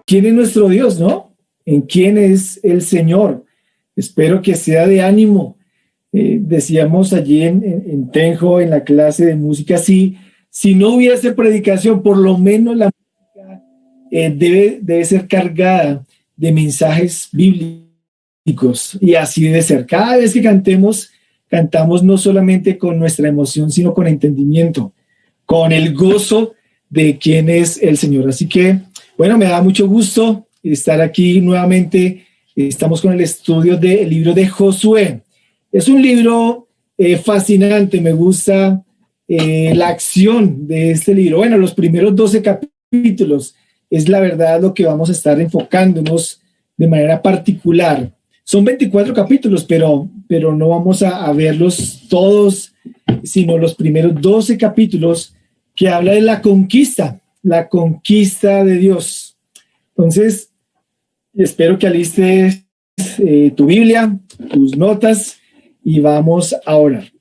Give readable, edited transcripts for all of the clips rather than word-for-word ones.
quién es nuestro Dios, ¿no? En quién es el Señor. Espero que sea de ánimo. Decíamos allí en Tenjo, en la clase de música, si no hubiese predicación, por lo menos la música debe ser cargada de mensajes bíblicos. Y así debe ser. Cada vez que cantamos no solamente con nuestra emoción, sino con entendimiento, con el gozo de quién es el Señor. Así que, bueno, me da mucho gusto estar aquí nuevamente. Estamos con el estudio del libro de Josué. Es un libro fascinante, me gusta la acción de este libro. Bueno, los primeros 12 capítulos es la verdad lo que vamos a estar enfocándonos de manera particular. Son 24 capítulos, pero no vamos a verlos todos, sino los primeros 12 capítulos que habla de la conquista de Dios. Entonces, espero que alistes tu Biblia, tus notas, y vamos a orar.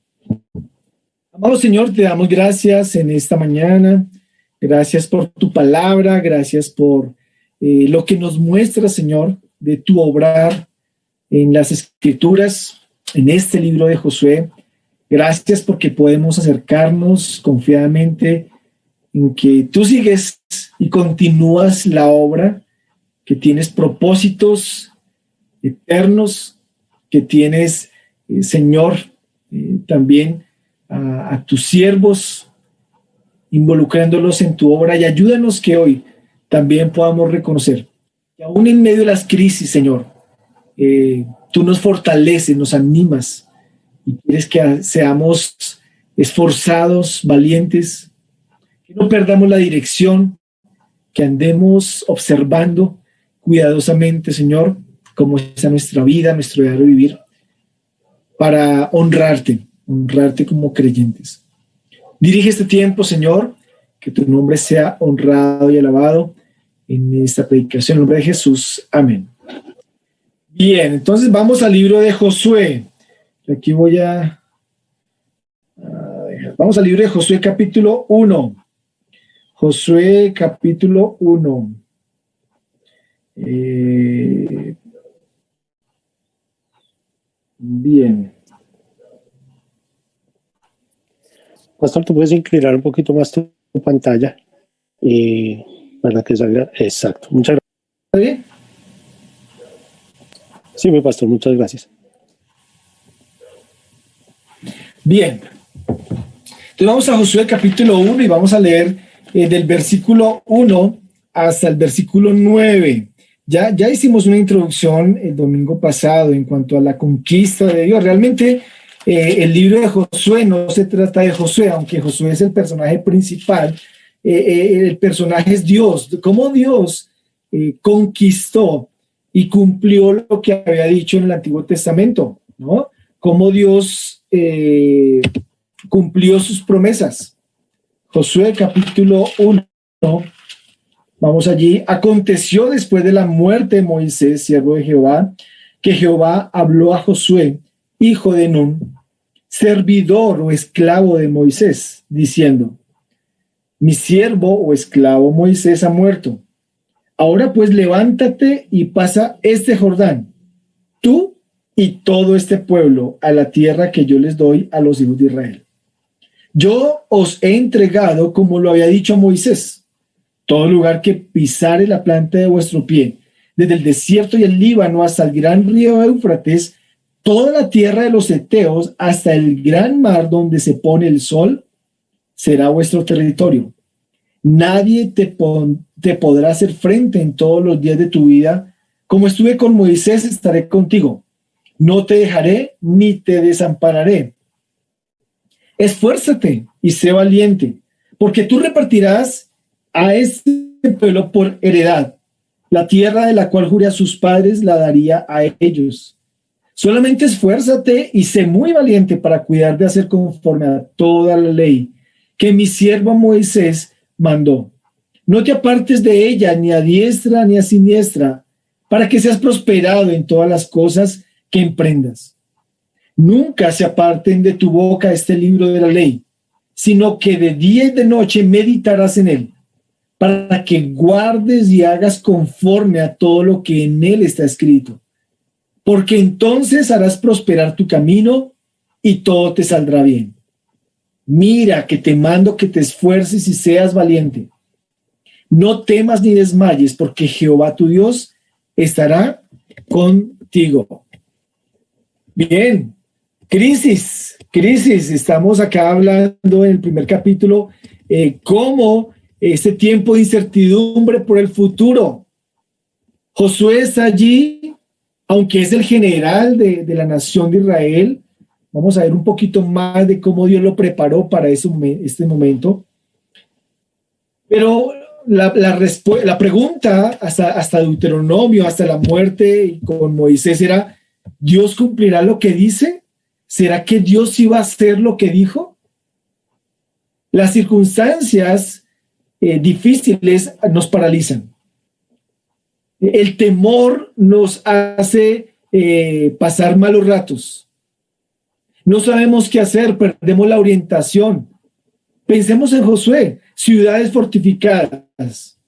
Amado Señor, te damos gracias en esta mañana. Gracias por tu palabra, gracias por lo que nos muestra, Señor, de tu obrar en las Escrituras, en este libro de Josué. Gracias porque podemos acercarnos confiadamente en que tú sigues y continúas la obra, que tienes propósitos eternos, que tienes, Señor, también a tus siervos, involucrándolos en tu obra, y ayúdanos que hoy también podamos reconocer que aún en medio de las crisis, Señor, tú nos fortaleces, nos animas y quieres que seamos esforzados, valientes, que no perdamos la dirección, que andemos observando cuidadosamente, Señor, cómo está nuestra vida, nuestro diario vivir, para honrarte como creyentes. Dirige este tiempo, Señor, que tu nombre sea honrado y alabado en esta predicación. En el nombre de Jesús. Amén. Bien, entonces vamos al libro de Josué. Aquí voy a dejar. Vamos al libro de Josué, capítulo 1. Josué, capítulo 1. Bien. Pastor, tú puedes inclinar un poquito más tu pantalla para que salga exacto. Muchas gracias. ¿Está bien? Sí, mi pastor, muchas gracias. Bien. Entonces vamos a Josué capítulo 1 y vamos a leer del versículo 1 hasta el versículo 9. Ya hicimos una introducción el domingo pasado en cuanto a la conquista de Dios. Realmente el libro de Josué no se trata de Josué, aunque Josué es el personaje principal. El personaje es Dios. Cómo Dios conquistó y cumplió lo que había dicho en el Antiguo Testamento, ¿no? Cómo Dios cumplió sus promesas. Josué capítulo 1. Vamos allí. Aconteció después de la muerte de Moisés, siervo de Jehová, que Jehová habló a Josué, hijo de Nun, servidor o esclavo de Moisés, diciendo: mi siervo o esclavo Moisés ha muerto. Ahora pues levántate y pasa este Jordán, tú y todo este pueblo, a la tierra que yo les doy a los hijos de Israel. Yo os he entregado, como lo había dicho a Moisés, todo lugar que pisare la planta de vuestro pie, desde el desierto y el Líbano hasta el gran río Éufrates, toda la tierra de los heteos hasta el gran mar donde se pone el sol, será vuestro territorio. Nadie te podrá hacer frente en todos los días de tu vida. Como estuve con Moisés, estaré contigo. No te dejaré ni te desampararé. Esfuérzate y sé valiente, porque tú repartirás a este pueblo por heredad. La tierra de la cual juré a sus padres la daría a ellos. Solamente esfuérzate y sé muy valiente para cuidar de hacer conforme a toda la ley que mi siervo Moisés mandó. No te apartes de ella ni a diestra ni a siniestra, para que seas prosperado en todas las cosas que emprendas. Nunca se aparten de tu boca este libro de la ley, sino que de día y de noche meditarás en él, para que guardes y hagas conforme a todo lo que en él está escrito. Porque entonces harás prosperar tu camino y todo te saldrá bien. Mira que te mando que te esfuerces y seas valiente. No temas ni desmayes, porque Jehová tu Dios estará contigo. Bien, crisis. Estamos acá hablando en el primer capítulo cómo este tiempo de incertidumbre por el futuro. Josué está allí, aunque es el general de la nación de Israel. Vamos a ver un poquito más de cómo Dios lo preparó para este momento. Pero la pregunta hasta Deuteronomio, hasta la muerte con Moisés era, ¿Dios cumplirá lo que dice? ¿Será que Dios iba a hacer lo que dijo? Las circunstancias difíciles nos paralizan. El temor nos hace pasar malos ratos. No sabemos qué hacer, perdemos la orientación. Pensemos en Josué, ciudades fortificadas.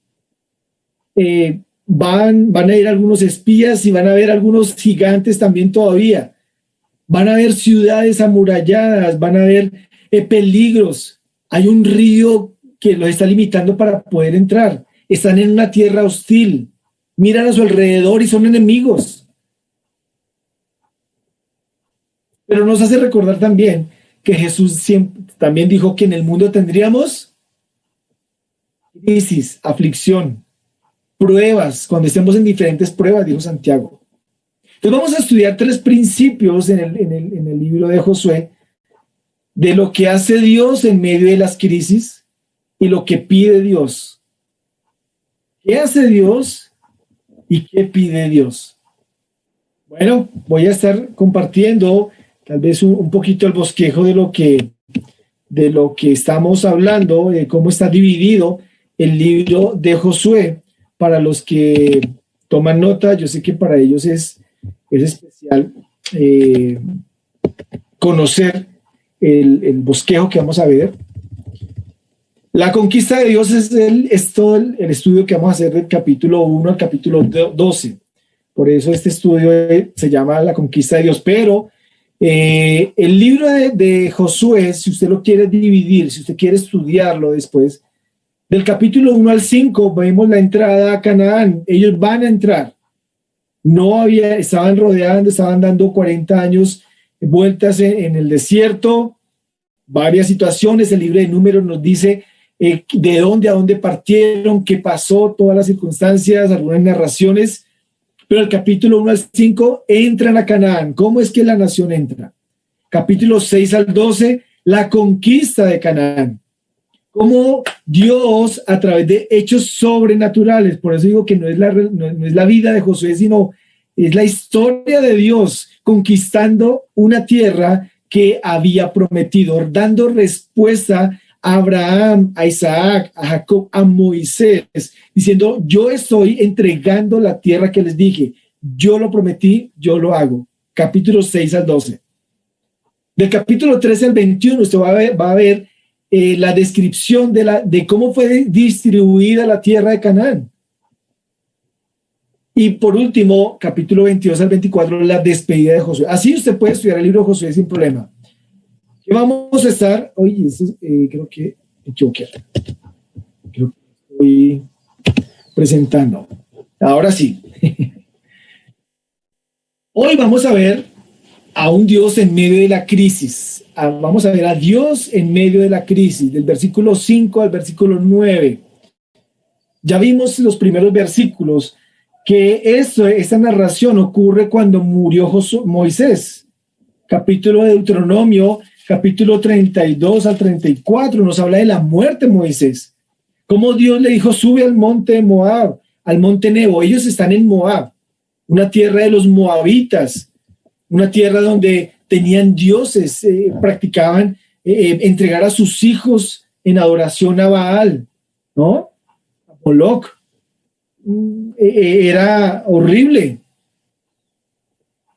Van a ir algunos espías y van a ver algunos gigantes también todavía. Van a haber ciudades amuralladas, van a haber peligros. Hay un río que los está limitando para poder entrar. Están en una tierra hostil. Miran a su alrededor y son enemigos. Pero nos hace recordar también que Jesús siempre, también dijo que en el mundo tendríamos crisis, aflicción, pruebas, cuando estemos en diferentes pruebas, dijo Santiago. Entonces vamos a estudiar 3 principios en el libro de Josué de lo que hace Dios en medio de las crisis y lo que pide Dios. ¿Qué hace Dios y qué pide Dios? Bueno, voy a estar compartiendo tal vez un poquito el bosquejo de lo que estamos hablando, de cómo está dividido el libro de Josué. Para los que toman nota, yo sé que para ellos es especial conocer el bosquejo que vamos a ver. La conquista de Dios es todo el estudio que vamos a hacer del capítulo 1 al capítulo 12. Por eso este estudio se llama La conquista de Dios. Pero el libro de Josué, si usted lo quiere dividir, si usted quiere estudiarlo después, del capítulo 1 al 5 vemos la entrada a Canaán. Ellos van a entrar. Estaban rodeando, estaban dando 40 años vueltas en el desierto, varias situaciones. El libro de Números nos dice de dónde a dónde partieron, qué pasó, todas las circunstancias, algunas narraciones. Pero el capítulo 1 al 5 entran a Canaán. ¿Cómo es que la nación entra? Capítulo 6 al 12, la conquista de Canaán. Cómo Dios, a través de hechos sobrenaturales, por eso digo que no es la vida de Josué, sino es la historia de Dios conquistando una tierra que había prometido, dando respuesta a Abraham, a Isaac, a Jacob, a Moisés, diciendo, yo estoy entregando la tierra que les dije, yo lo prometí, yo lo hago. Capítulo 6 al 12. Del capítulo 13 al 21 usted va a ver la descripción de cómo fue distribuida la tierra de Canaán. Y por último, capítulo 22 al 24, la despedida de Josué. Así usted puede estudiar el libro de Josué sin problema. ¿Qué vamos a estar? Oye, creo que me equivoqué. Creo que estoy presentando. Ahora sí. Hoy vamos a ver a un Dios en medio de la crisis. Vamos a ver a Dios en medio de la crisis, del versículo 5 al versículo 9. Ya vimos los primeros versículos que esta narración ocurre cuando murió Moisés. Capítulo de Deuteronomio, capítulo 32 al 34, nos habla de la muerte de Moisés. Cómo Dios le dijo, sube al monte de Moab, al monte Nebo. Ellos están en Moab, una tierra de los moabitas, una tierra donde tenían dioses, practicaban entregar a sus hijos en adoración a Baal, ¿no? A Moloch. Era horrible.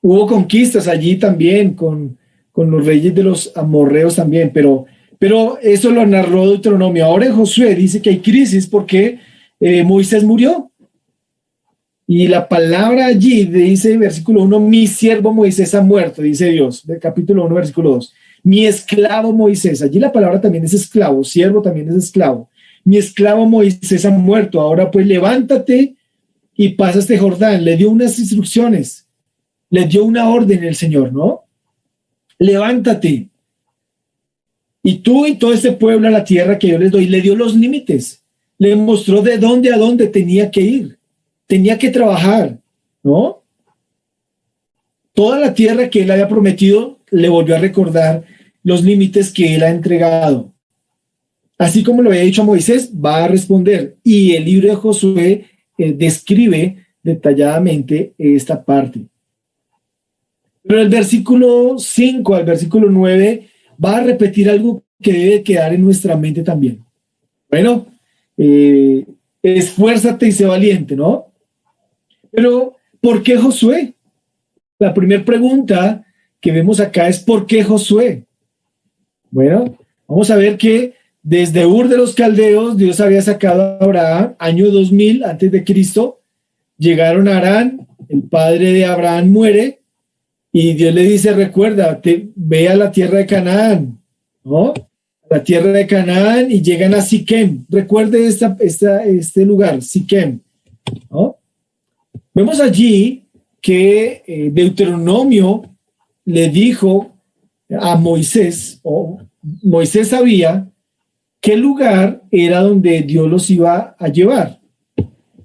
Hubo conquistas allí también con los reyes de los amorreos también, pero Pero eso lo narró Deuteronomio. Ahora en Josué dice que hay crisis porque Moisés murió. Y la palabra allí dice en versículo 1, mi siervo Moisés ha muerto, dice Dios, del capítulo 1, versículo 2. Mi esclavo Moisés, allí la palabra también es esclavo, siervo también es esclavo. Mi esclavo Moisés ha muerto, ahora pues levántate y pasa este Jordán. Le dio unas instrucciones, le dio una orden el Señor, ¿no? Levántate. Y tú y todo este pueblo a la tierra que yo les doy, le dio los límites, le mostró de dónde a dónde tenía que ir. Tenía que trabajar, ¿no? Toda la tierra que él había prometido le volvió a recordar los límites que él ha entregado. Así como lo había dicho a Moisés, va a responder. Y el libro de Josué describe detalladamente esta parte. Pero el versículo 5 al versículo 9 va a repetir algo que debe quedar en nuestra mente también. Bueno, esfuérzate y sé valiente, ¿no? Pero, ¿por qué Josué? La primera pregunta que vemos acá es ¿por qué Josué? Bueno, vamos a ver que desde Ur de los Caldeos, Dios había sacado a Abraham, año 2000 antes de Cristo, llegaron a Harán, el padre de Abraham muere, y Dios le dice, recuerda, ve a la tierra de Canaán, ¿no? La tierra de Canaán y llegan a Siquem. Recuerde este lugar, Siquem, ¿no? Vemos allí que Deuteronomio le dijo a Moisés, o Moisés sabía qué lugar era donde Dios los iba a llevar.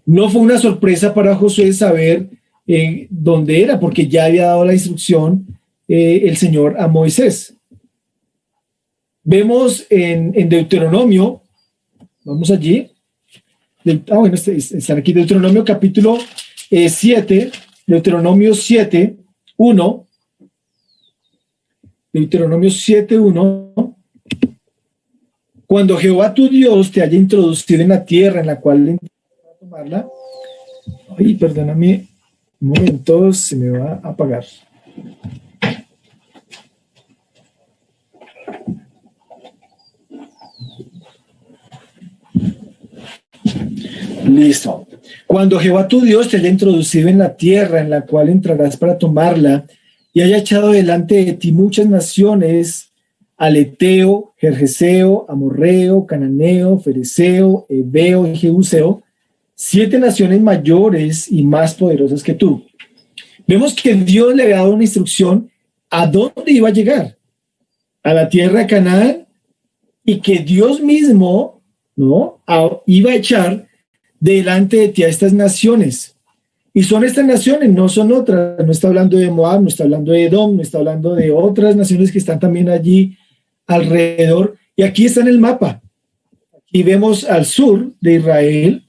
No fue una sorpresa para Josué saber dónde era, porque ya había dado la instrucción el Señor a Moisés. Vemos en Deuteronomio, vamos allí, bueno, están aquí, Deuteronomio capítulo 7, Deuteronomio 7, 1, Deuteronomio 7, 1, cuando Jehová tu Dios te haya introducido en la tierra en la cual le a tomarla, ay, perdóname, un momento, se me va a apagar. Listo. Cuando Jehová tu Dios te haya introducido en la tierra en la cual entrarás para tomarla y haya echado delante de ti muchas naciones, Aleteo, Gergeseo, Amorreo, Cananeo, Fereceo, Ebeo y Jebuseo, 7 naciones mayores y más poderosas que tú. Vemos que Dios le había dado una instrucción a dónde iba a llegar, a la tierra de Canaán, y que Dios mismo, ¿no?, iba a echar delante de ti a estas naciones. Y son estas naciones, no son otras. No está hablando de Moab, no está hablando de Edom, no está hablando de otras naciones que están también allí alrededor. Y aquí está en el mapa. Aquí vemos al sur de Israel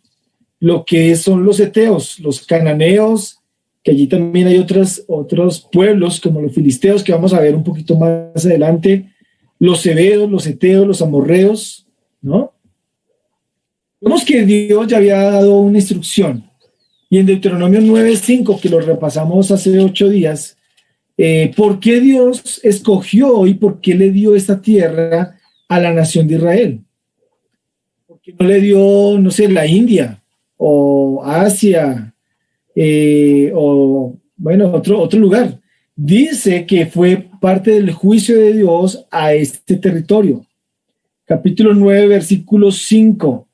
lo que son los heteos, los cananeos, que allí también hay otros pueblos como los filisteos que vamos a ver un poquito más adelante, los heveos, los heteos, los amorreos, ¿no? Vemos que Dios ya había dado una instrucción. Y en Deuteronomio 9:5, que lo repasamos hace 8 días, ¿por qué Dios escogió y por qué le dio esta tierra a la nación de Israel? ¿Por qué no le dio, no sé, la India o Asia o, bueno, otro lugar? Dice que fue parte del juicio de Dios a este territorio. Capítulo 9, versículo 5.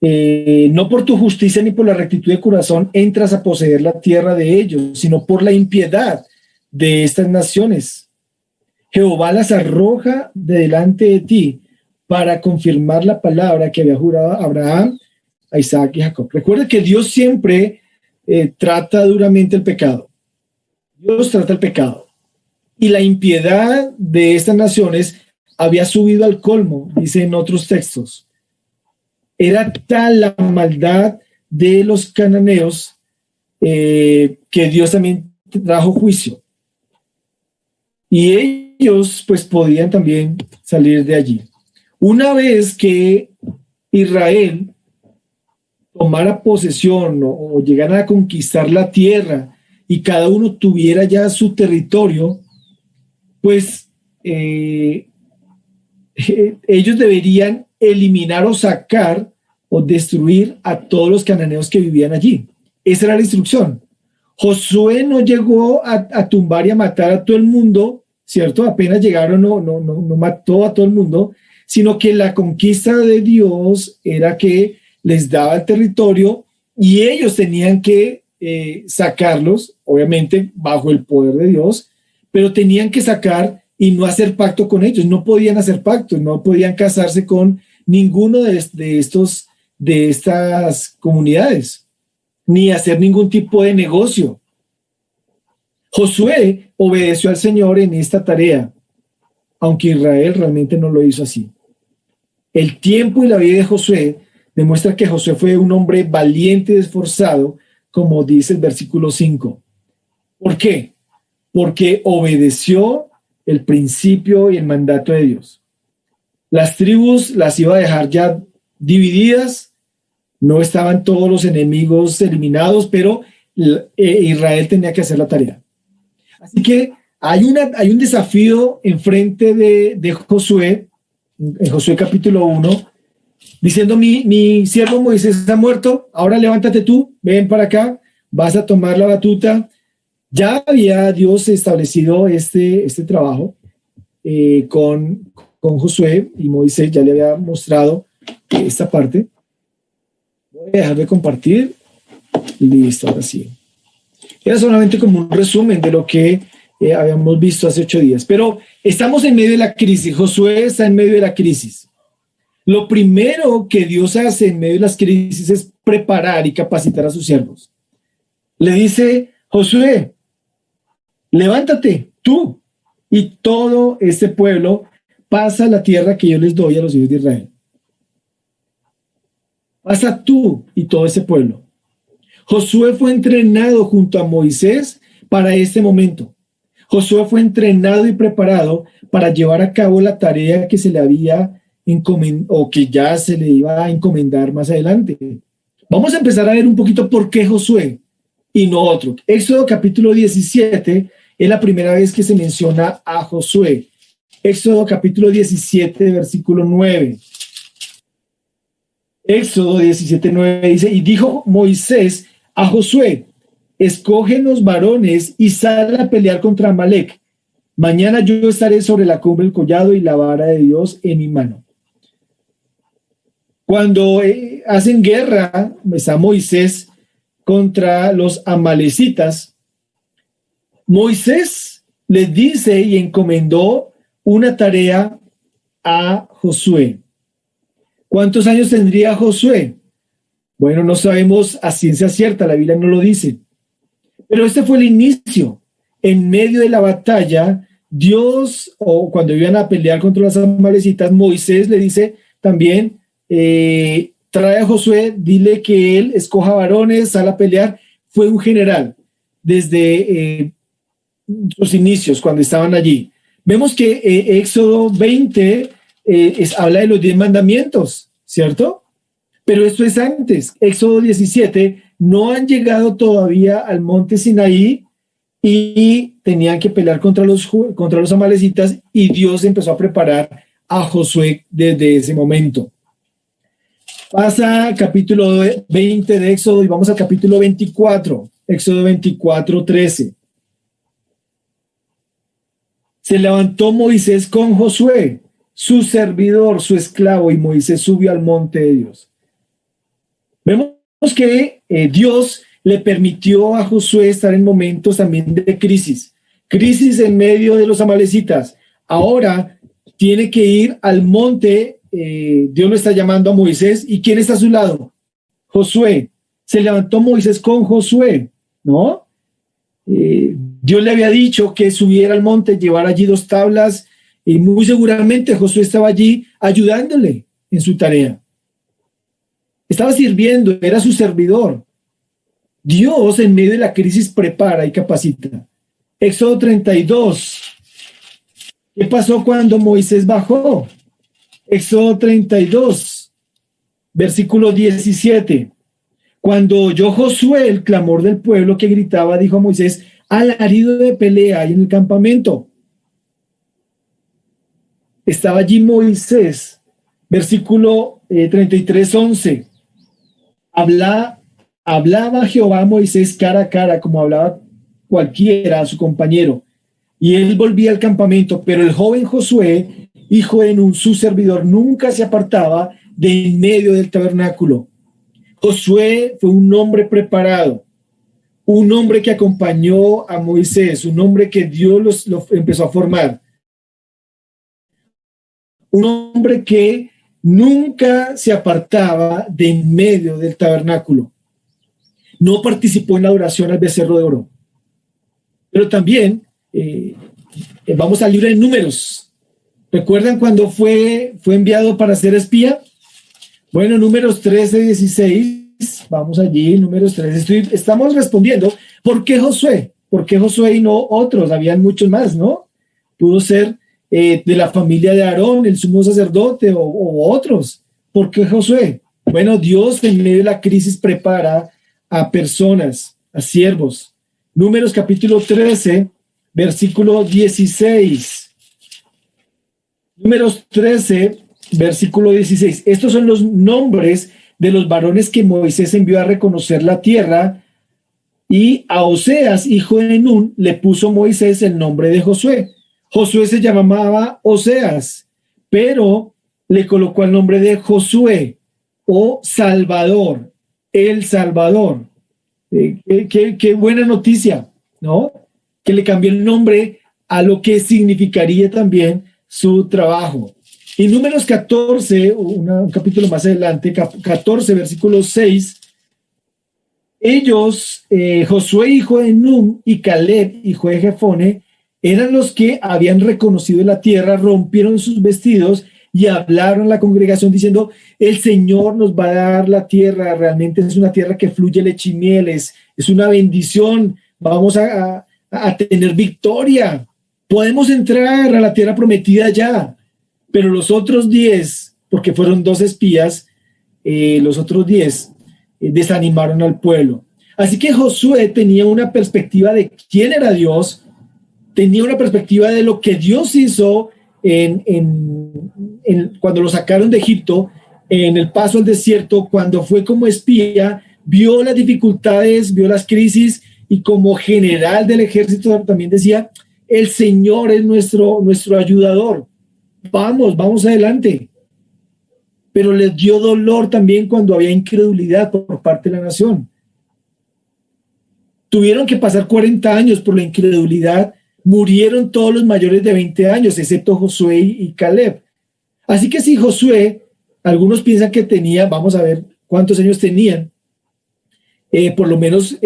No por tu justicia ni por la rectitud de corazón entras a poseer la tierra de ellos, sino por la impiedad de estas naciones. Jehová las arroja de delante de ti para confirmar la palabra que había jurado a Abraham, a Isaac y Jacob. Recuerda que Dios siempre trata duramente el pecado. Dios trata el pecado. Y la impiedad de estas naciones había subido al colmo, dice en otros textos. Era tal la maldad de los cananeos que Dios también trajo juicio. Y ellos pues podían también salir de allí. Una vez que Israel tomara posesión o llegara a conquistar la tierra y cada uno tuviera ya su territorio, pues ellos deberían eliminar o sacar o destruir a todos los cananeos que vivían allí. Esa era la instrucción. Josué no llegó a tumbar y a matar a todo el mundo, ¿cierto? Apenas llegaron, no mató a todo el mundo, sino que la conquista de Dios era que les daba el territorio y ellos tenían que sacarlos, obviamente bajo el poder de Dios, pero tenían que sacar y no hacer pacto con ellos. No podían hacer pacto, no podían casarse con ninguno de estas comunidades, ni hacer ningún tipo de negocio. Josué obedeció al Señor en esta tarea, aunque Israel realmente no lo hizo así. El tiempo y la vida de Josué demuestra que Josué fue un hombre valiente y esforzado, como dice el versículo 5. ¿Por qué? Porque obedeció el principio y el mandato de Dios. Las tribus las iba a dejar ya divididas, no estaban todos los enemigos eliminados, pero Israel tenía que hacer la tarea. Así que hay un desafío enfrente de Josué, en Josué capítulo 1, diciendo, mi siervo Moisés está muerto, ahora levántate tú, ven para acá, vas a tomar la batuta. Ya había Dios establecido este trabajo con Josué, y Moisés ya le había mostrado esta parte. Voy a dejar de compartir. Listo, ahora sí. Era solamente como un resumen de lo que habíamos visto hace 8 días. Pero estamos en medio de la crisis. Josué está en medio de la crisis. Lo primero que Dios hace en medio de las crisis es preparar y capacitar a sus siervos. Le dice, Josué, levántate tú y todo este pueblo pasa a la tierra que yo les doy a los hijos de Israel. Pasa tú y todo ese pueblo. Josué fue entrenado junto a Moisés para este momento. Josué fue entrenado y preparado para llevar a cabo la tarea que se le había encomendado o que ya se le iba a encomendar más adelante. Vamos a empezar a ver un poquito por qué Josué y no otro. Éxodo capítulo 17 es la primera vez que se menciona a Josué. Éxodo capítulo 17, versículo 9. Éxodo 17, 9 dice, y dijo Moisés a Josué, escógenos varones y sal a pelear contra Amalec. Mañana yo estaré sobre la cumbre del collado y la vara de Dios en mi mano. Cuando hacen guerra, está Moisés contra los amalecitas, Moisés les dice y encomendó una tarea a Josué. ¿Cuántos años tendría Josué? Bueno, no sabemos a ciencia cierta, la Biblia no lo dice. Pero este fue el inicio. En medio de la batalla, Dios, o cuando iban a pelear contra las amalecitas, Moisés le dice también, trae a Josué, dile que él escoja varones, sale a pelear. Fue un general desde sus inicios, cuando estaban allí. Vemos que Éxodo 20 habla de los 10 mandamientos, ¿cierto? Pero esto es antes. Éxodo 17, no han llegado todavía al monte Sinaí y tenían que pelear contra los amalecitas, y Dios empezó a preparar a Josué desde ese momento. Pasa capítulo 20 de Éxodo y vamos al capítulo 24, Éxodo 24, 13. Se levantó Moisés con Josué, su servidor, su esclavo, y Moisés subió al monte de Dios. Vemos que Dios le permitió a Josué estar en momentos también de crisis en medio de los amalecitas. Ahora tiene que ir al monte, Dios lo está llamando a Moisés, ¿y quién está a su lado? Josué. Se levantó Moisés con Josué, ¿no? Dios le había dicho que subiera al monte, llevara allí 2 tablas, y muy seguramente Josué estaba allí ayudándole en su tarea. Estaba sirviendo, era su servidor. Dios en medio de la crisis prepara y capacita. Éxodo 32. ¿Qué pasó cuando Moisés bajó? Éxodo 32, versículo 17. Cuando oyó Josué el clamor del pueblo que gritaba, dijo a Moisés, alarido de pelea hay en el campamento. estaba allí Moisés, versículo 33:11. Hablaba Jehová a Moisés cara a cara, como hablaba cualquiera a su compañero, y él volvía al campamento, pero el joven Josué, hijo de Nun, su servidor, nunca se apartaba de en medio del tabernáculo. Josué fue un hombre preparado, un hombre que acompañó a Moisés, un hombre que Dios lo empezó a formar, un hombre que nunca se apartaba de en medio del tabernáculo. No participó en la adoración al becerro de oro. Pero también, vamos al libro de Números. ¿Recuerdan cuando fue enviado para ser espía? Bueno, Números 13:16. Vamos allí, Números 13. Estamos respondiendo, ¿por qué Josué? ¿Por qué Josué y no otros? Habían muchos más, ¿no? Pudo ser de la familia de Aarón, el sumo sacerdote o otros. ¿Por qué Josué? Bueno, Dios en medio de la crisis prepara a personas, a siervos. Números capítulo 13, versículo 16. Números 13, versículo 16. Estos son los nombres de los varones que Moisés envió a reconocer la tierra, y a Oseas, hijo de Nun, le puso Moisés el nombre de Josué. Josué se llamaba Oseas, pero le colocó el nombre de Josué o Salvador, el Salvador. Qué buena noticia, ¿no? Que le cambió el nombre a lo que significaría también su trabajo. Y Números 14, un capítulo más adelante, 14, versículo 6, ellos, Josué, hijo de Nun, y Caleb, hijo de Jefone, eran los que habían reconocido la tierra, rompieron sus vestidos y hablaron a la congregación diciendo: el Señor nos va a dar la tierra, realmente es una tierra que fluye leche y miel, es una bendición, vamos a tener victoria, podemos entrar a la tierra prometida ya. Pero los otros 10, porque fueron 2 espías, los otros 10 desanimaron al pueblo. Así que Josué tenía una perspectiva de quién era Dios, tenía una perspectiva de lo que Dios hizo cuando lo sacaron de Egipto, en el paso al desierto, cuando fue como espía, vio las dificultades, vio las crisis, y como general del ejército también decía: el Señor es nuestro ayudador, vamos adelante. Pero les dio dolor también cuando había incredulidad por parte de la nación. Tuvieron que pasar 40 años por la incredulidad. Murieron todos los mayores de 20 años, excepto Josué y Caleb. Así que si Josué, algunos piensan que tenía, vamos a ver cuántos años tenían, por lo menos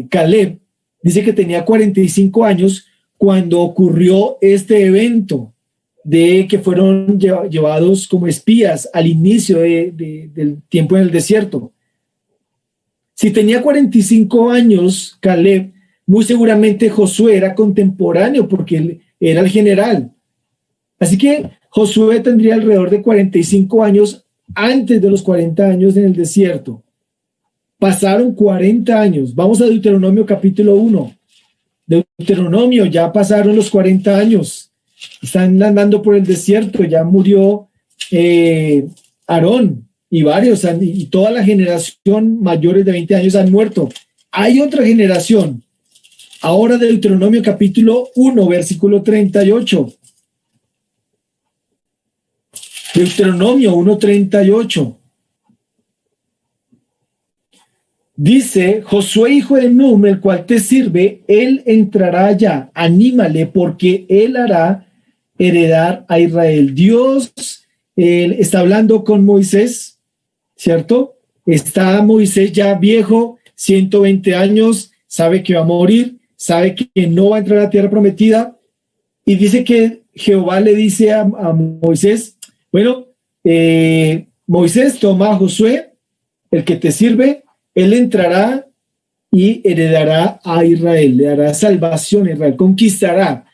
Caleb dice que tenía 45 años cuando ocurrió este evento de que fueron llevados como espías al inicio del tiempo en el desierto. Si tenía 45 años Caleb, muy seguramente Josué era contemporáneo porque él era el general. Así que Josué tendría alrededor de 45 años antes de los 40 años en el desierto. Pasaron 40 años. Vamos a Deuteronomio capítulo 1. Deuteronomio, ya pasaron los 40 años. Están andando por el desierto, ya murió Aarón y varios, y toda la generación mayores de 20 años han muerto. Hay otra generación. Ahora Deuteronomio capítulo 1, versículo 38. Deuteronomio 1:38. Dice: Josué, hijo de Nun, el cual te sirve, él entrará allá, anímale, porque él hará heredar a Israel. Dios está hablando con Moisés, ¿cierto? Está Moisés ya viejo, 120 años, sabe que va a morir, sabe que no va a entrar a la tierra prometida, y dice que Jehová le dice a Moisés: bueno, Moisés, toma a Josué, el que te sirve, él entrará y heredará a Israel, le dará salvación a Israel, conquistará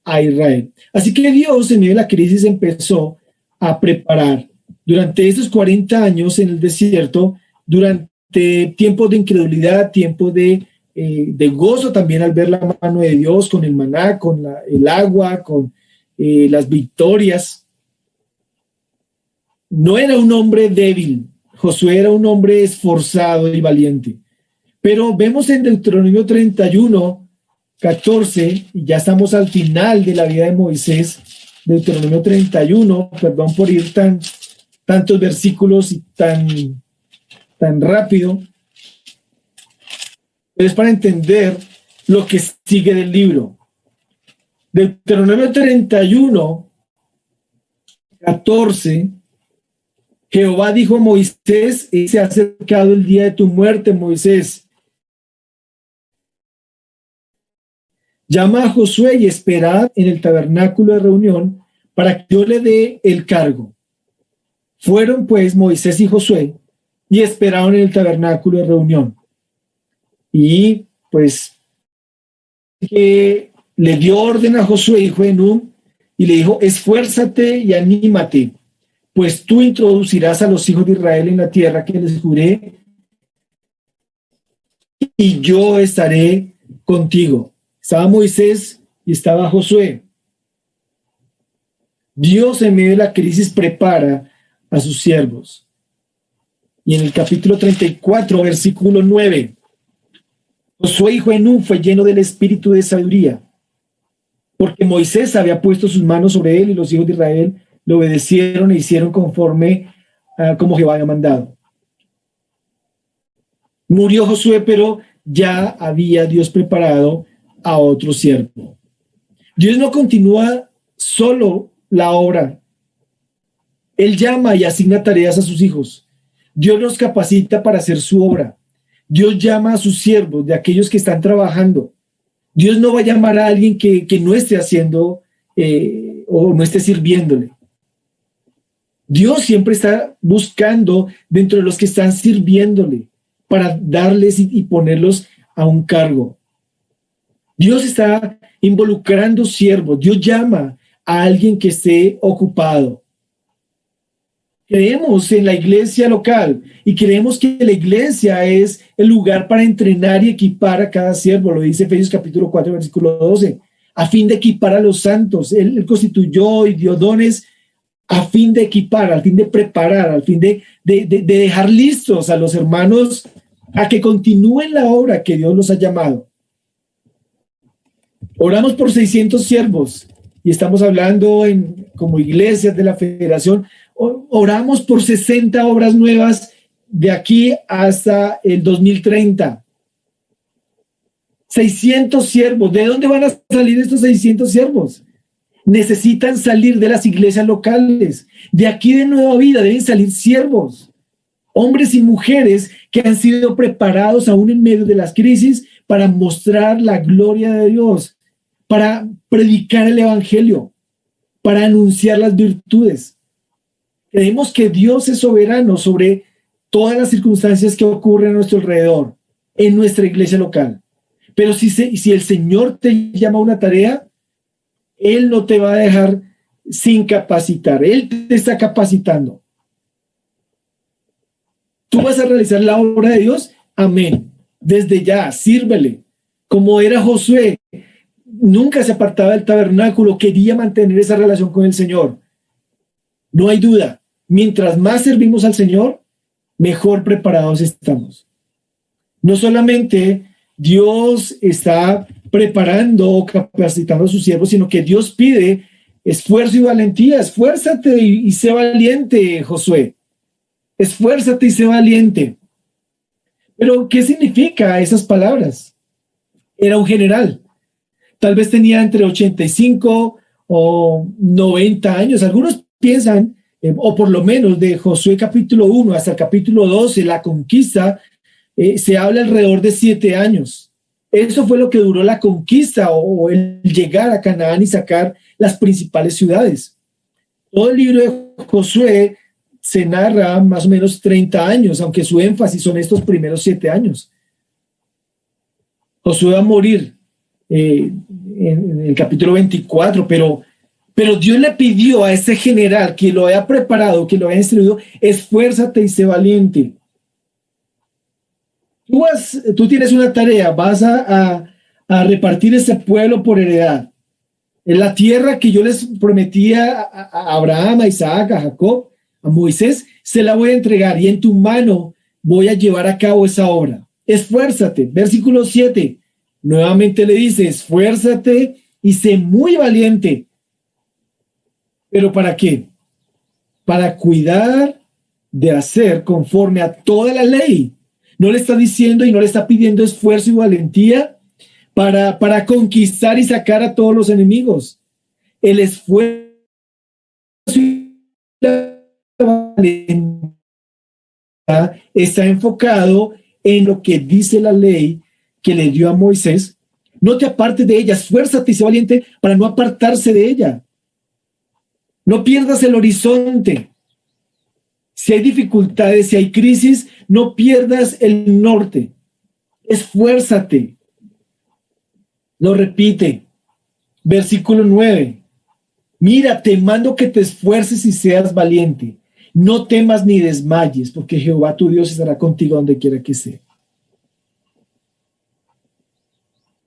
a Israel. Así que Dios en medio de la crisis empezó a preparar durante estos 40 años en el desierto, durante tiempos de incredulidad, tiempos de gozo también al ver la mano de Dios con el maná, con el agua, con las victorias. no era un hombre débil. Josué era un hombre esforzado y valiente. Pero vemos en Deuteronomio 31, 14, y ya estamos al final de la vida de Moisés, Deuteronomio 31, perdón por ir tantos versículos y tan rápido, es para entender lo que sigue del libro. Deuteronomio 31, 14, Jehová dijo a Moisés: se ha acercado el día de tu muerte, Moisés. Llama a Josué y esperad en el tabernáculo de reunión para que yo le dé el cargo. Fueron pues Moisés y Josué y esperaron en el tabernáculo de reunión. Y pues que le dio orden a Josué, hijo de Nun, y le dijo: esfuérzate y anímate, pues tú introducirás a los hijos de Israel en la tierra que les juré, y yo estaré contigo. Estaba Moisés y estaba Josué. Dios en medio de la crisis prepara a sus siervos. Y en el capítulo 34, versículo 9, Josué, hijo de Nun, fue lleno del espíritu de sabiduría, porque Moisés había puesto sus manos sobre él, y los hijos de Israel le obedecieron e hicieron conforme como Jehová había mandado. Murió Josué, pero ya había Dios preparado a otro siervo. Dios no continúa solo la obra. Él llama y asigna tareas a sus hijos. Dios los capacita para hacer su obra. Dios llama a sus siervos, de aquellos que están trabajando. Dios no va a llamar a alguien que no esté haciendo o no esté sirviéndole. Dios siempre está buscando dentro de los que están sirviéndole para darles y ponerlos a un cargo. Dios está involucrando siervos. Dios llama a alguien que esté ocupado. Creemos en la iglesia local y creemos que la iglesia es el lugar para entrenar y equipar a cada siervo. Lo dice Efesios capítulo 4, versículo 12. A fin de equipar a los santos. Él constituyó y dio dones a fin de equipar, al fin de preparar, al fin de dejar listos a los hermanos a que continúen la obra que Dios los ha llamado. Oramos por 600 siervos y estamos hablando como iglesias de la federación. Oramos por 60 obras nuevas de aquí hasta el 2030. 600 siervos. ¿De dónde van a salir estos 600 siervos? Necesitan salir de las iglesias locales. De aquí de Nueva Vida deben salir siervos. Hombres y mujeres que han sido preparados aún en medio de las crisis para mostrar la gloria de Dios, para predicar el evangelio, para anunciar las virtudes. Creemos que Dios es soberano sobre todas las circunstancias que ocurren a nuestro alrededor, en nuestra iglesia local. Pero si el Señor te llama a una tarea, Él no te va a dejar sin capacitar. Él te está capacitando. ¿Tú vas a realizar la obra de Dios? Amén. Desde ya, sírvele. Como era Josué, nunca se apartaba del tabernáculo, quería mantener esa relación con el Señor. No hay duda. Mientras más servimos al Señor, mejor preparados estamos. No solamente Dios está preparando o capacitando a sus siervos, sino que Dios pide esfuerzo y valentía. Esfuérzate y sé valiente, Josué. Esfuérzate y sé valiente. Pero, ¿qué significa esas palabras? Era un general. Tal vez tenía entre 85 o 90 años. Algunos piensan, o por lo menos de Josué capítulo 1 hasta el capítulo 12, la conquista, se habla alrededor de 7 años. Eso fue lo que duró la conquista o el llegar a Canaán y sacar las principales ciudades. Todo el libro de Josué se narra más o menos 30 años, aunque su énfasis son estos primeros 7 años. Josué va a morir en el capítulo 24, pero Dios le pidió a ese general que lo haya preparado, que lo haya instruido: esfuérzate y sé valiente. Tú tienes una tarea, vas a repartir ese pueblo por heredad. En la tierra que yo les prometía a Abraham, a Isaac, a Jacob, a Moisés se la voy a entregar y en tu mano voy a llevar a cabo esa obra. Esfuérzate. Versículo 7. Nuevamente le dice, esfuérzate y sé muy valiente. ¿Pero para qué? Para cuidar de hacer conforme a toda la ley. No le está diciendo y no le está pidiendo esfuerzo y valentía para conquistar y sacar a todos los enemigos. El esfuerzo y la valentía está enfocado en lo que dice la ley que le dio a Moisés. No te apartes de ella, esfuérzate y sé valiente para no apartarse de ella. No pierdas el horizonte. Si hay dificultades, si hay crisis, no pierdas el norte. Esfuérzate. Lo repite. Versículo 9. Mira, te mando que te esfuerces y seas valiente. No temas ni desmayes, porque Jehová tu Dios estará contigo donde quiera que esté.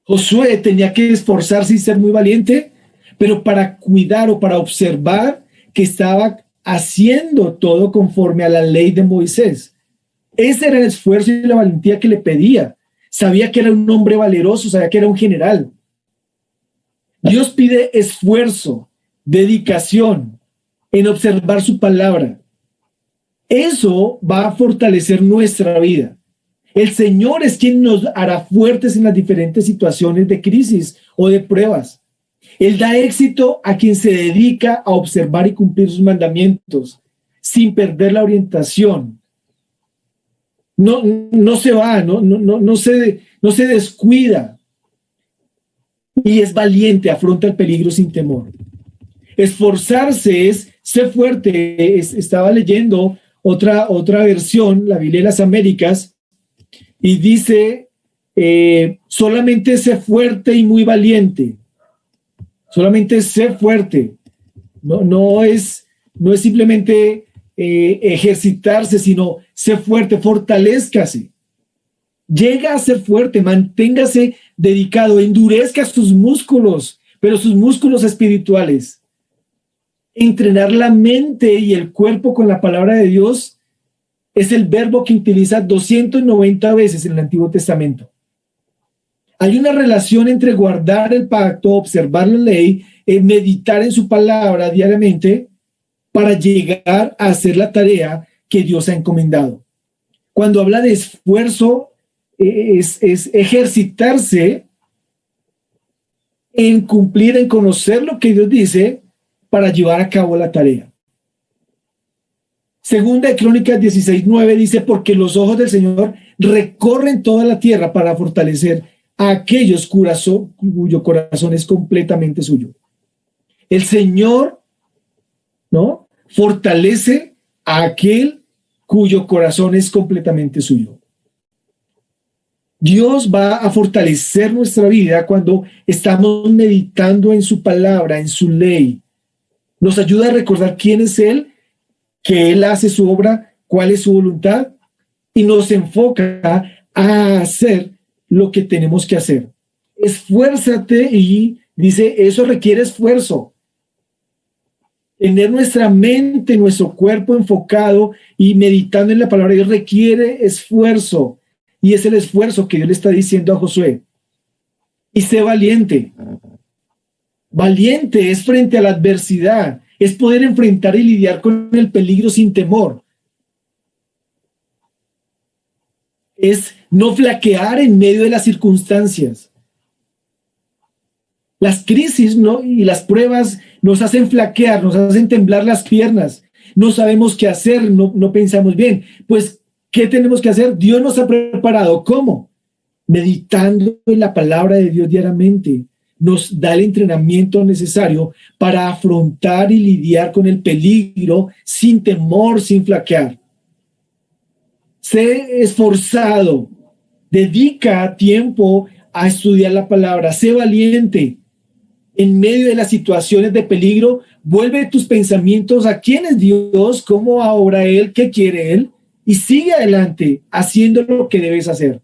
Josué tenía que esforzarse y ser muy valiente, pero para cuidar o para observar que estaba haciendo todo conforme a la ley de Moisés. Ese era el esfuerzo y la valentía que le pedía. Sabía que era un hombre valeroso, sabía que era un general. Dios pide esfuerzo, dedicación en observar su palabra. Eso va a fortalecer nuestra vida. El Señor es quien nos hará fuertes en las diferentes situaciones de crisis o de pruebas. Él da éxito a quien se dedica a observar y cumplir sus mandamientos sin perder la orientación. No se va, no se descuida y es valiente, afronta el peligro sin temor. Esforzarse es ser fuerte. Estaba leyendo otra versión, la Biblia de las Américas, y dice, solamente sé fuerte y muy valiente. Solamente sé fuerte. No es simplemente ejercitarse, sino sé fuerte, fortalézcase. Llega a ser fuerte, manténgase dedicado, endurezca sus músculos, pero sus músculos espirituales. Entrenar la mente y el cuerpo con la palabra de Dios es el verbo que utiliza 290 veces en el Antiguo Testamento. Hay una relación entre guardar el pacto, observar la ley, meditar en su palabra diariamente para llegar a hacer la tarea que Dios ha encomendado. Cuando habla de esfuerzo, es ejercitarse en cumplir, en conocer lo que Dios dice para llevar a cabo la tarea. Segunda de Crónicas 16:9 dice, porque los ojos del Señor recorren toda la tierra para fortalecer a aquellos cuyo corazón es completamente suyo. El Señor, ¿no?, fortalece a aquel cuyo corazón es completamente suyo. Dios va a fortalecer nuestra vida cuando estamos meditando en su palabra, en su ley. Nos ayuda a recordar quién es Él, que Él hace su obra, cuál es su voluntad, y nos enfoca a hacer lo que tenemos que hacer. Esfuérzate, y dice, eso requiere esfuerzo. Tener nuestra mente, nuestro cuerpo enfocado y meditando en la palabra de Dios requiere esfuerzo. Y es el esfuerzo que Dios le está diciendo a Josué. Y sé valiente. Valiente es frente a la adversidad, es poder enfrentar y lidiar con el peligro sin temor. Es no flaquear en medio de las circunstancias. Las crisis, ¿no?, y las pruebas nos hacen flaquear, nos hacen temblar las piernas. No sabemos qué hacer, no pensamos bien. Pues, ¿qué tenemos que hacer? Dios nos ha preparado. ¿Cómo? Meditando en la palabra de Dios diariamente. Nos da el entrenamiento necesario para afrontar y lidiar con el peligro sin temor, sin flaquear. Sé esforzado, dedica tiempo a estudiar la palabra, sé valiente. En medio de las situaciones de peligro, vuelve tus pensamientos a quién es Dios, cómo obra Él, qué quiere Él, y sigue adelante haciendo lo que debes hacer.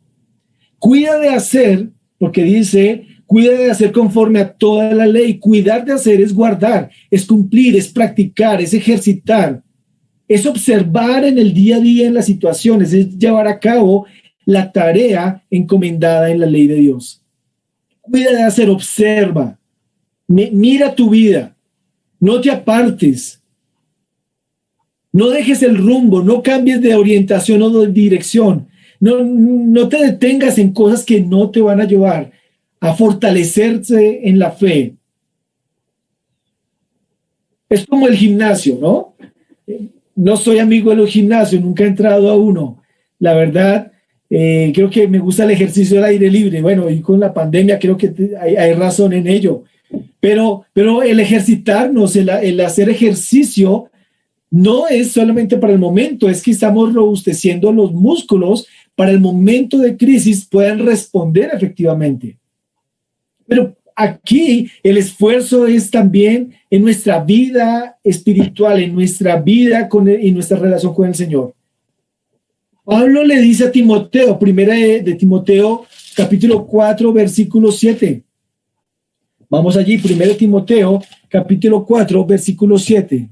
Cuida de hacer, porque dice, cuida de hacer conforme a toda la ley. Cuidar de hacer es guardar, es cumplir, es practicar, es ejercitar, es observar en el día a día en las situaciones, es llevar a cabo la tarea encomendada en la ley de Dios. Cuida de hacer, observa, mira tu vida, no te apartes, no dejes el rumbo, no cambies de orientación o de dirección, no te detengas en cosas que no te van a llevar a fortalecerse en la fe. Es como el gimnasio, ¿no? No soy amigo de los gimnasios, nunca he entrado a uno. La verdad, creo que me gusta el ejercicio del aire libre. Bueno, y con la pandemia creo que hay razón en ello. Pero el ejercitarnos, el hacer ejercicio, no es solamente para el momento, es que estamos robusteciendo los músculos para el momento de crisis puedan responder efectivamente. Pero aquí el esfuerzo es también en nuestra vida espiritual, en nuestra vida y nuestra relación con el Señor. Pablo le dice a Timoteo, primera de Timoteo, capítulo 4, versículo 7. Vamos allí, primera de Timoteo, capítulo 4, versículo 7.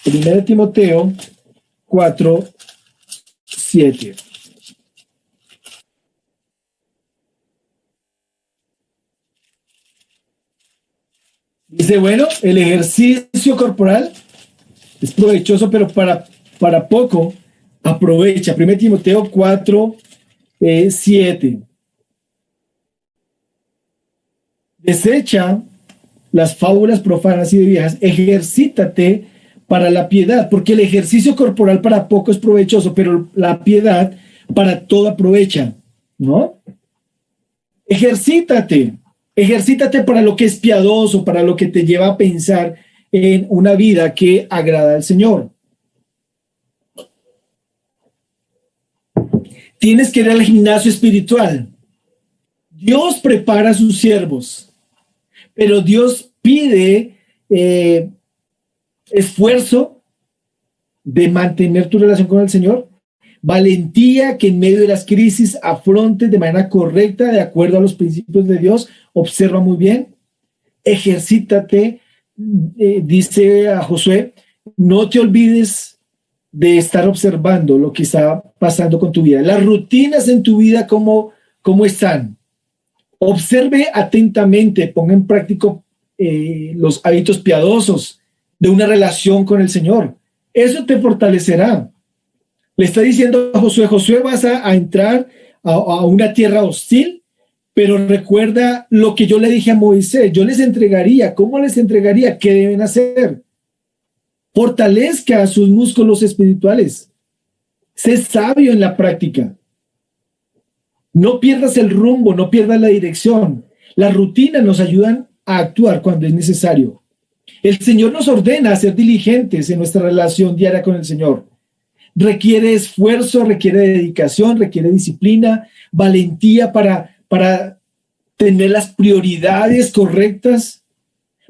Primera de Timoteo 4, 7. Dice, bueno, el ejercicio corporal es provechoso, pero para poco aprovecha. 1 Timoteo 4, 7. Desecha las fábulas profanas y de viejas, ejercítate para la piedad, porque el ejercicio corporal para poco es provechoso, pero la piedad para todo aprovecha, ¿no? Ejercítate para lo que es piadoso, para lo que te lleva a pensar en una vida que agrada al Señor. Tienes que ir al gimnasio espiritual. Dios prepara a sus siervos, pero Dios pide esfuerzo de mantener tu relación con el Señor, valentía que en medio de las crisis afrontes de manera correcta, de acuerdo a los principios de Dios. Observa muy bien, ejercítate, dice a Josué, no te olvides de estar observando lo que está pasando con tu vida, las rutinas en tu vida, cómo están. Observe atentamente, ponga en práctica los hábitos piadosos de una relación con el Señor. Eso te fortalecerá. Le está diciendo a Josué, vas a entrar a una tierra hostil, pero recuerda lo que yo le dije a Moisés, yo les entregaría, ¿cómo les entregaría? ¿Qué deben hacer? Fortalezca sus músculos espirituales. Sé sabio en la práctica. No pierdas el rumbo, no pierdas la dirección. Las rutinas nos ayudan a actuar cuando es necesario. El Señor nos ordena a ser diligentes en nuestra relación diaria con el Señor. Requiere esfuerzo, requiere dedicación, requiere disciplina, valentía para tener las prioridades correctas,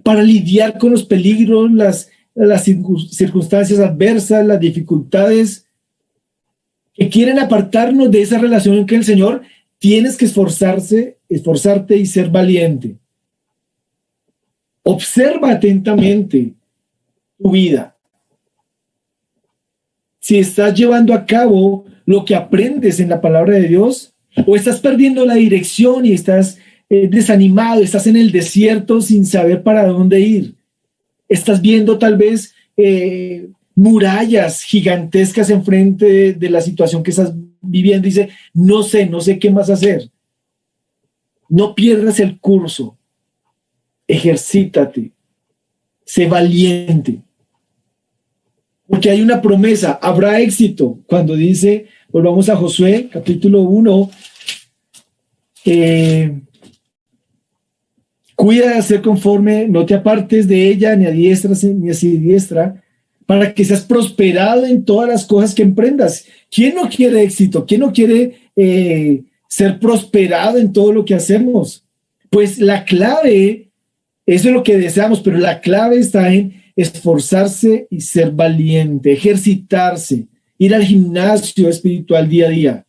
para lidiar con los peligros, las circunstancias adversas, las dificultades que quieren apartarnos de esa relación con el Señor. Tienes que esforzarte y ser valiente. Observa atentamente tu vida. Si estás llevando a cabo lo que aprendes en la palabra de Dios, o estás perdiendo la dirección y estás desanimado, estás en el desierto sin saber para dónde ir. Estás viendo tal vez murallas gigantescas enfrente de la situación que estás viviendo. Dice, no sé qué más hacer. No pierdas el curso. Ejercítate. Sé valiente. Porque hay una promesa, habrá éxito. Cuando dice, volvamos a Josué, capítulo 1, cuida de hacer conforme, no te apartes de ella ni a diestra ni a siniestra, para que seas prosperado en todas las cosas que emprendas. ¿Quién no quiere éxito? ¿Quién no quiere ser prosperado en todo lo que hacemos? Pues la clave, eso es lo que deseamos, pero la clave está en esforzarse y ser valiente, ejercitarse, ir al gimnasio espiritual día a día,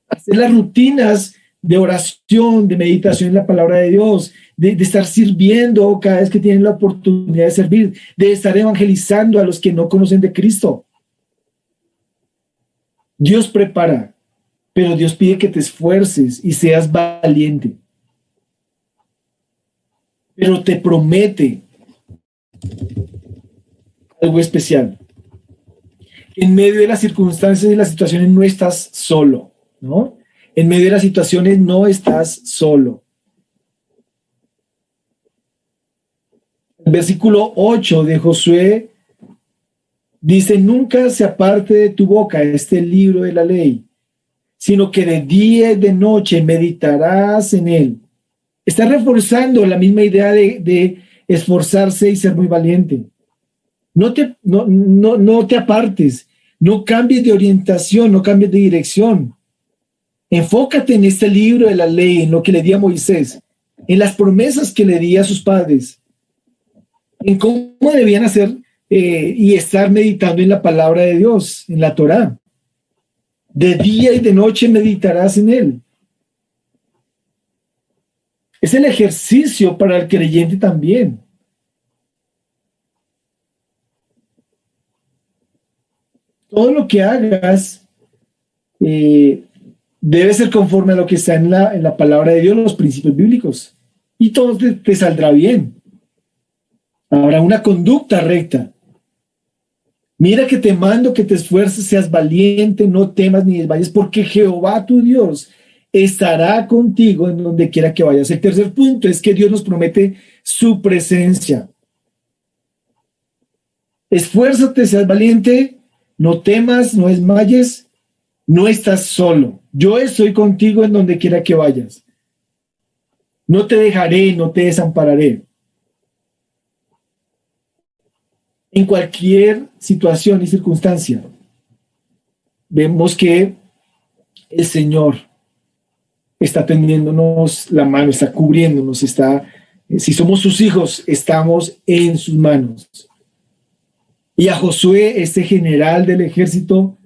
hacer las rutinas de oración, de meditación en la palabra de Dios, de estar sirviendo cada vez que tienen la oportunidad de servir, de estar evangelizando a los que no conocen de Cristo. Dios prepara, pero Dios pide que te esfuerces y seas valiente. Pero te promete algo especial. En medio de las circunstancias y las situaciones no estás solo, ¿no? En medio de las situaciones no estás solo. El versículo 8 de Josué dice: nunca se aparte de tu boca este libro de la ley, sino que de día y de noche meditarás en él. Está reforzando la misma idea de esforzarse y ser muy valiente. No te apartes, no cambies de orientación, no cambies de dirección. Enfócate en este libro de la ley, en lo que le di a Moisés, en las promesas que le di a sus padres, en cómo debían hacer y estar meditando en la palabra de Dios, en la Torá. De día y de noche meditarás en él. Es el ejercicio para el creyente también. Todo lo que hagas debe ser conforme a lo que está en la palabra de Dios, los principios bíblicos. Y todo te saldrá bien. Habrá una conducta recta. Mira que te mando que te esfuerces, seas valiente, no temas ni desmayes, porque Jehová tu Dios estará contigo en donde quiera que vayas. El tercer punto es que Dios nos promete su presencia. Esfuérzate, seas valiente, no temas, no desmayes, no estás solo. Yo estoy contigo en donde quiera que vayas. No te dejaré, no te desampararé. En cualquier situación y circunstancia, vemos que el Señor está tendiéndonos la mano, está cubriéndonos, si somos sus hijos, estamos en sus manos. Y a Josué, este general del ejército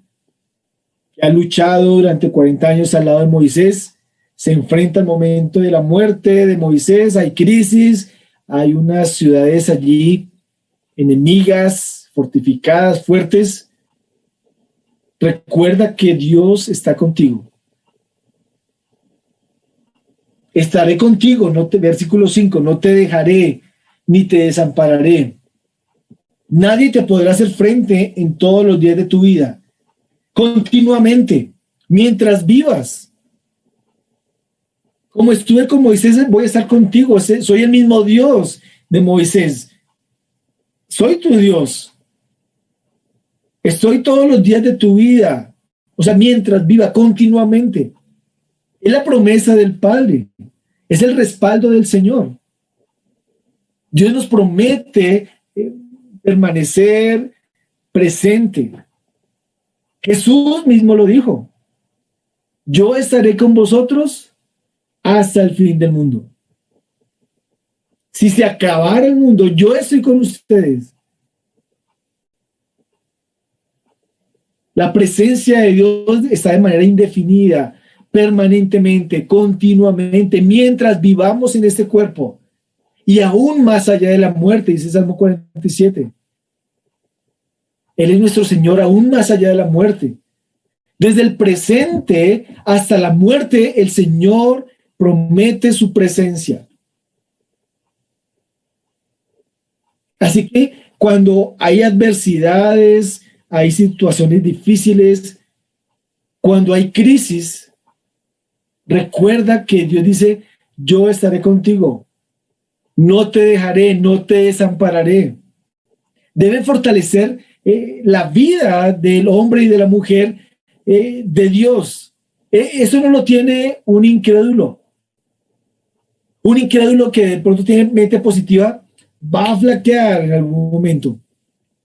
que ha luchado durante 40 años al lado de Moisés, se enfrenta al momento de la muerte de Moisés. Hay crisis, hay unas ciudades allí enemigas, fortificadas, fuertes. Recuerda que Dios está contigo. Estaré contigo, versículo 5, no te dejaré ni te desampararé. Nadie te podrá hacer frente en todos los días de tu vida. Continuamente, mientras vivas. Como estuve con Moisés, voy a estar contigo. Soy el mismo Dios de Moisés. Soy tu Dios. Estoy todos los días de tu vida. O sea, mientras viva, continuamente. Es la promesa del Padre. Es el respaldo del Señor. Dios nos promete permanecer presente. Jesús mismo lo dijo: yo estaré con vosotros hasta el fin del mundo. Si se acabara el mundo, yo estoy con ustedes. La presencia de Dios está de manera indefinida, permanentemente, continuamente, mientras vivamos en este cuerpo. Y aún más allá de la muerte, dice Salmo 47. Él es nuestro Señor aún más allá de la muerte. Desde el presente hasta la muerte, el Señor promete su presencia. Así que cuando hay adversidades, hay situaciones difíciles, cuando hay crisis, recuerda que Dios dice: yo estaré contigo. No te dejaré, no te desampararé. Debe fortalecer la vida del hombre y de la mujer de Dios. Eso no lo tiene un incrédulo. Un incrédulo que de pronto tiene mente positiva va a flaquear en algún momento,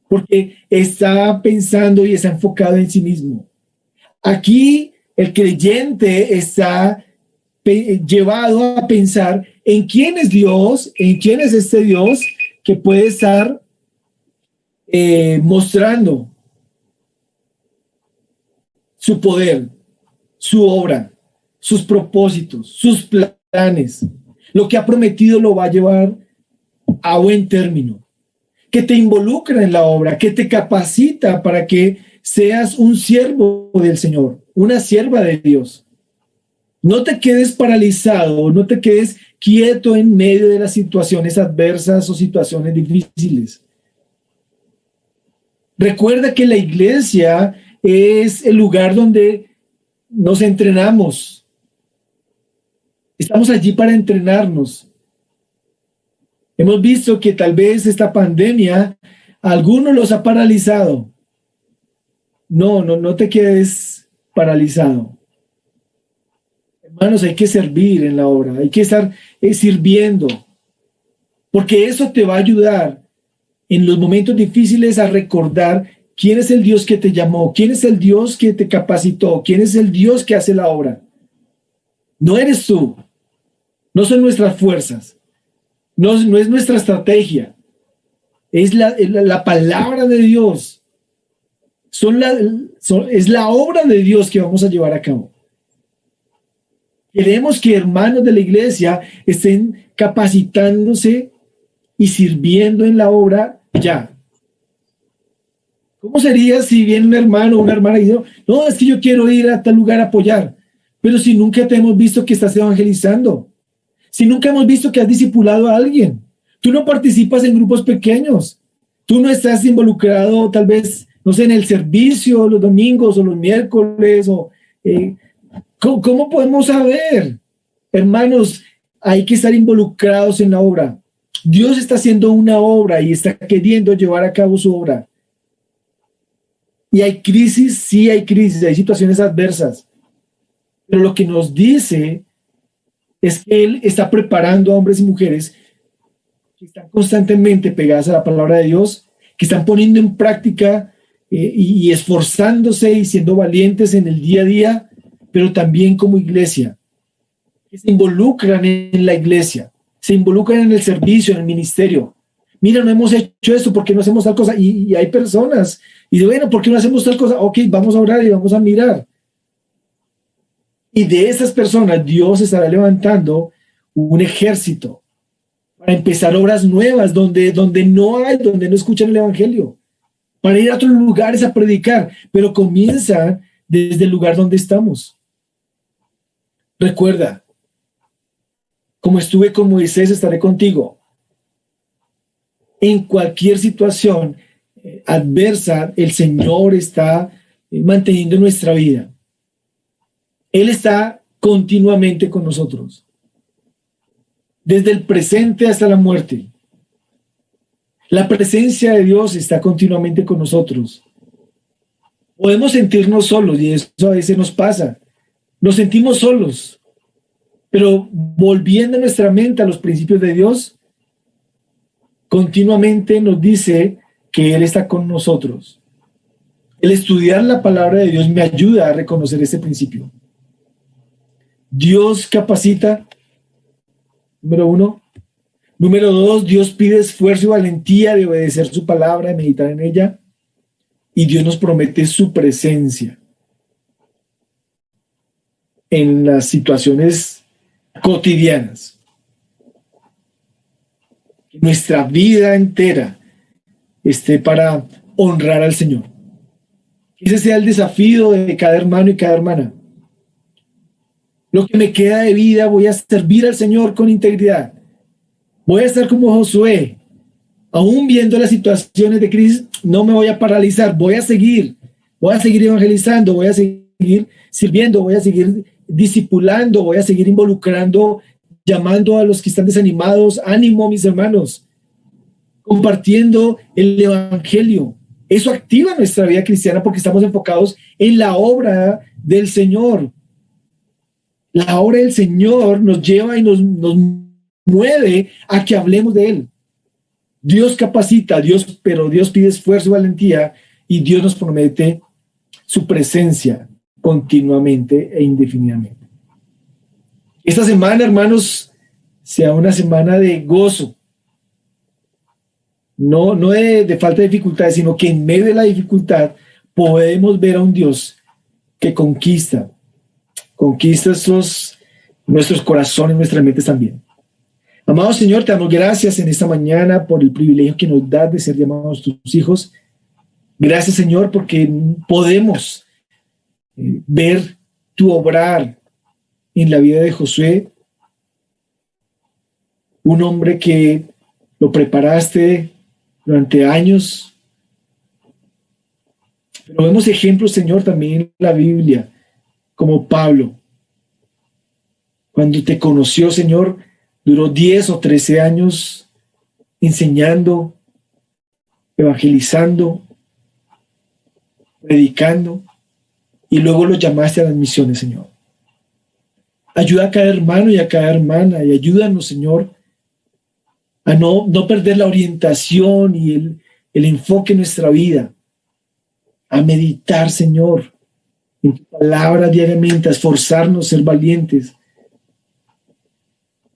porque está pensando y está enfocado en sí mismo. Aquí el creyente está llevado a pensar en quién es Dios, en quién es este Dios que puede estar mostrando su poder, su obra. sus propósitos, sus planes. Lo que ha prometido lo va a llevar a buen término. Que te involucra en la obra, que te capacita para que seas un siervo del Señor, una sierva de Dios. No te quedes paralizado, no te quedes quieto en medio de las situaciones adversas o situaciones difíciles. Recuerda que la iglesia es el lugar donde nos entrenamos. Estamos allí para entrenarnos. Hemos visto que tal vez esta pandemia a algunos los ha paralizado. No te quedes paralizado. Hermanos, hay que servir en la obra, hay que estar sirviendo, porque eso te va a ayudar en los momentos difíciles a recordar quién es el Dios que te llamó, quién es el Dios que te capacitó, quién es el Dios que hace la obra. No eres tú, no son nuestras fuerzas, no es nuestra estrategia, es la palabra de Dios, es la obra de Dios que vamos a llevar a cabo. Queremos que hermanos de la iglesia estén capacitándose y sirviendo en la obra ya. ¿Cómo sería si viene un hermano o una hermana y dice, no, es que yo quiero ir a tal lugar a apoyar, pero si nunca te hemos visto que estás evangelizando, si nunca hemos visto que has discipulado a alguien, tú no participas en grupos pequeños, tú no estás involucrado tal vez, no sé, en el servicio los domingos o los miércoles o... ¿Cómo podemos saber? Hermanos, hay que estar involucrados en la obra. Dios está haciendo una obra y está queriendo llevar a cabo su obra. Y hay crisis, sí hay crisis, hay situaciones adversas. Pero lo que nos dice es que Él está preparando a hombres y mujeres que están constantemente pegadas a la palabra de Dios, que están poniendo en práctica y esforzándose y siendo valientes en el día a día, pero también como iglesia, que se involucran en la iglesia, se involucran en el servicio, en el ministerio. Mira, no hemos hecho esto, ¿por qué no hacemos tal cosa? Y hay personas, y de bueno, ¿por qué no hacemos tal cosa? Ok, vamos a orar y vamos a mirar. Y de esas personas Dios estará levantando un ejército para empezar obras nuevas donde no escuchan el evangelio, para ir a otros lugares a predicar, pero comienza desde el lugar donde estamos. Recuerda, como estuve con Moisés, estaré contigo. En cualquier situación adversa, el Señor está manteniendo nuestra vida. Él está continuamente con nosotros, desde el presente hasta la muerte. La presencia de Dios está continuamente con nosotros. Podemos sentirnos solos, y eso a veces nos pasa. Nos sentimos solos, pero volviendo nuestra mente a los principios de Dios, continuamente nos dice que Él está con nosotros. El estudiar la palabra de Dios me ayuda a reconocer ese principio. Dios capacita, número 1. Número 2, Dios pide esfuerzo y valentía de obedecer su palabra, de meditar en ella. Y Dios nos promete su presencia en las situaciones cotidianas. Nuestra vida entera esté para honrar al Señor. Ese sea el desafío de cada hermano y cada hermana. Lo que me queda de vida, voy a servir al Señor con integridad. Voy a estar como Josué. Aún viendo las situaciones de crisis, no me voy a paralizar. Voy a seguir evangelizando, voy a seguir sirviendo, voy a seguir discipulando, voy a seguir involucrando, llamando a los que están desanimados. Ánimo, mis hermanos, compartiendo el evangelio. Eso activa nuestra vida cristiana porque estamos enfocados en la obra del Señor. La obra del Señor nos lleva y nos mueve a que hablemos de Él. Dios capacita, pero Dios pide esfuerzo y valentía, y Dios nos promete su presencia continuamente e indefinidamente. Esta semana, hermanos, sea una semana de gozo, no de falta de dificultades, sino que en medio de la dificultad podemos ver a un Dios que conquista Conquista nuestros corazones, nuestras mentes también. Amado Señor, te damos gracias en esta mañana por el privilegio que nos das de ser llamados tus hijos. Gracias, Señor, porque podemos ver tu obrar en la vida de Josué, un hombre que lo preparaste durante años. Pero vemos ejemplos, Señor, también en la Biblia, como Pablo. Cuando te conoció, Señor, duró 10 o 13 años enseñando, evangelizando, predicando, y luego lo llamaste a las misiones, Señor. Ayuda a cada hermano y a cada hermana, y ayúdanos, Señor, a no perder la orientación y el enfoque en nuestra vida, a meditar, Señor, en tu palabra diariamente, a esforzarnos, ser valientes,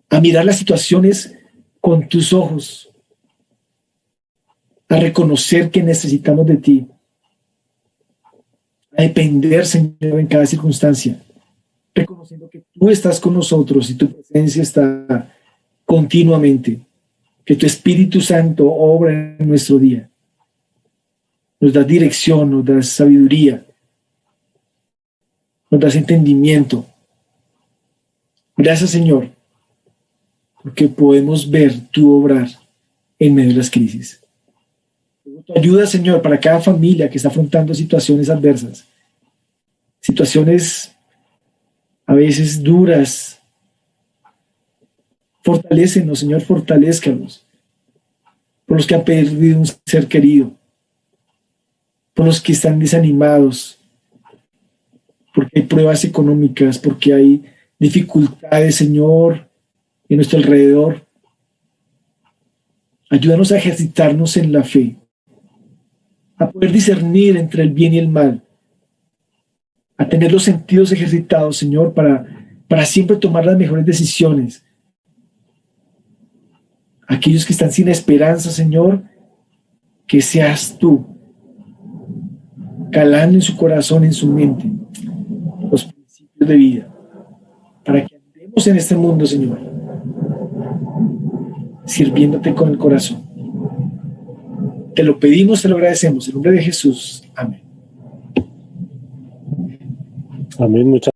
a mirar las situaciones con tus ojos, a reconocer que necesitamos de ti, a depender, Señor, en cada circunstancia, reconociendo que tú estás con nosotros y tu presencia está continuamente, que tu Espíritu Santo obra en nuestro día, nos das dirección, nos das sabiduría, nos das entendimiento. Gracias, Señor, porque podemos ver tu obrar en medio de las crisis. Tu ayuda, Señor, para cada familia que está afrontando situaciones adversas, situaciones a veces duras. Fortalécenos, Señor, fortalézcanos. Por los que han perdido un ser querido, por los que están desanimados, porque hay pruebas económicas, porque hay dificultades, Señor, en nuestro alrededor. Ayúdanos a ejercitarnos en la fe, a poder discernir entre el bien y el mal, a tener los sentidos ejercitados, Señor, para siempre tomar las mejores decisiones. Aquellos que están sin esperanza, Señor, que seas tú calando en su corazón, en su mente, los principios de vida, para que andemos en este mundo, Señor, sirviéndote con el corazón. Te lo pedimos, te lo agradecemos. En nombre de Jesús. Amén. Amén. Muchas